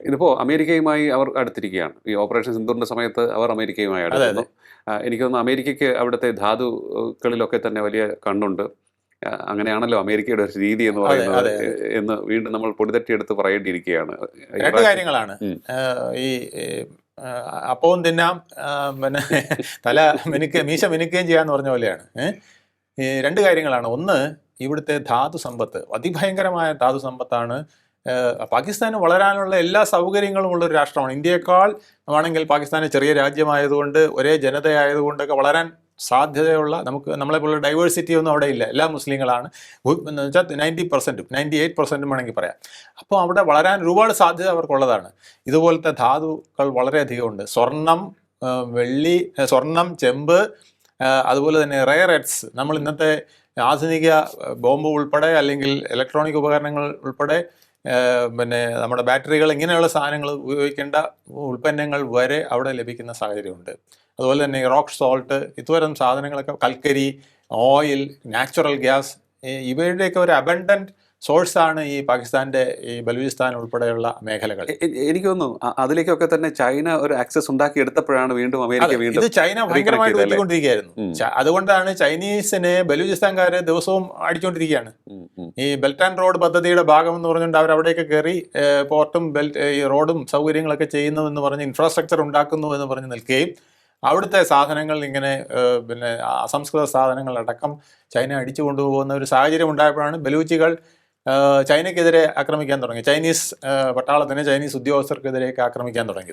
ഇതിപ്പോൾ അമേരിക്കയുമായി അവർ അടുത്തിരിക്കുകയാണ്. ഈ ഓപ്പറേഷൻ സിന്ദൂറിൻ്റെ സമയത്ത് അവർ അമേരിക്കയുമായി അടുക്കുന്നു. എനിക്ക് തോന്നുന്നു അമേരിക്കയ്ക്ക് അവിടുത്തെ ധാതുക്കളിലൊക്കെ തന്നെ വലിയ കണ്ണുണ്ട്. അങ്ങനെയാണല്ലോ അമേരിക്കയുടെ ഒരു രീതി എന്ന് പറയുന്നത് എന്ന് വീണ്ടും നമ്മൾ പൊടിതട്ടിയെടുത്ത് പറയേണ്ടിയിരിക്കുകയാണ്. രണ്ട് കാര്യങ്ങളാണ്. ഈ അപ്പവും തിന്നാം, പിന്നെ തല മീശ മിനുക്കുകയും ചെയ്യാന്ന് പറഞ്ഞ പോലെയാണ്. ഈ രണ്ട് കാര്യങ്ങളാണ്. ഒന്ന്, ഇവിടുത്തെ ധാതു സമ്പത്ത് അതിഭയങ്കരമായ ധാതു സമ്പത്താണ്. പാകിസ്ഥാന് വളരാനുള്ള എല്ലാ സൗകര്യങ്ങളും ഉള്ളൊരു രാഷ്ട്രമാണ്. ഇന്ത്യയെക്കാൾ ആണെങ്കിൽ പാകിസ്ഥാൻ ചെറിയ രാജ്യമായതുകൊണ്ട്, ഒരേ ജനതയായതുകൊണ്ടൊക്കെ വളരാൻ സാധ്യതയുള്ള, നമ്മളെപ്പോലുള്ള ഡൈവേഴ്സിറ്റി ഒന്നും അവിടെ ഇല്ല. എല്ലാ മുസ്ലിങ്ങളാണ് എന്ന് വെച്ചാൽ 90%, 98% വേണമെങ്കിൽ പറയാം. അപ്പോൾ അവിടെ വളരാൻ ഒരുപാട് സാധ്യത അവർക്കുള്ളതാണ്. ഇതുപോലത്തെ ധാതുക്കൾ വളരെയധികം ഉണ്ട്. വെള്ളി, സ്വർണം, ചെമ്പ്, അതുപോലെ തന്നെ റെയർ എർട്സ്. നമ്മൾ ഇന്നത്തെ ആധുനിക ബോംബ് ഉൾപ്പെടെ, അല്ലെങ്കിൽ ഇലക്ട്രോണിക് ഉപകരണങ്ങൾ ഉൾപ്പെടെ, പിന്നെ നമ്മുടെ ബാറ്ററികൾ, ഇങ്ങനെയുള്ള സാധനങ്ങൾ ഉപയോഗിക്കേണ്ട ഉൽപ്പന്നങ്ങൾ വരെ അവിടെ ലഭിക്കുന്ന സാഹചര്യമുണ്ട്. അതുപോലെ തന്നെ റോക്ക് സോൾട്ട്, ഇത്തരം സാധനങ്ങളൊക്കെ, കൽക്കരി, ഓയിൽ, നാച്ചുറൽ ഗ്യാസ്, ഇവയുടെയൊക്കെ ഒരു അബണ്ടൻറ്റ് സോഴ്സാണ് ഈ പാകിസ്ഥാൻ്റെ ഈ ബലൂചിസ്ഥാൻ ഉൾപ്പെടെയുള്ള മേഖലകൾ. എനിക്ക് തോന്നുന്നു അതിലേക്കൊക്കെ തന്നെ ചൈന ഒരു ആക്സസ് ഉണ്ടാക്കി എടുത്തപ്പോഴാണ് വീണ്ടും അമേരിക്ക വീണ്ടും ഇത് ചൈന ഭയങ്കരമായിട്ട് ഊറ്റിക്കൊണ്ടിരിക്കുകയായിരുന്നു. അതുകൊണ്ടാണ് ചൈനീസിനെ ബലൂചിസ്ഥാൻകാര് ദിവസവും അടിച്ചുകൊണ്ടിരിക്കുകയാണ്. ഈ ബെൽറ്റ് ആൻഡ് റോഡ് പദ്ധതിയുടെ ഭാഗം എന്ന് പറഞ്ഞുകൊണ്ട് അവർ അവിടെയൊക്കെ കയറി പോർട്ടും ഈ റോഡും സൗകര്യങ്ങളൊക്കെ ചെയ്യുന്നു എന്ന് പറഞ്ഞ്, ഇൻഫ്രാസ്ട്രക്ചർ ഉണ്ടാക്കുന്നു എന്ന് പറഞ്ഞ് നിൽക്കുകയും, അവിടുത്തെ സാധനങ്ങൾ ഇങ്ങനെ പിന്നെ അസംസ്കൃത സാധനങ്ങളടക്കം ചൈന അടിച്ചു കൊണ്ടുപോകുന്ന ഒരു സാഹചര്യം ഉണ്ടായപ്പോഴാണ് ബലൂച്ചികൾ ചൈനയ്ക്കെതിരെ ആക്രമിക്കാൻ തുടങ്ങി. ചൈനീസ് പട്ടാളത്തിന്, ചൈനീസ് ഉദ്യോഗസ്ഥർക്കെതിരെയൊക്കെ ആക്രമിക്കാൻ തുടങ്ങി.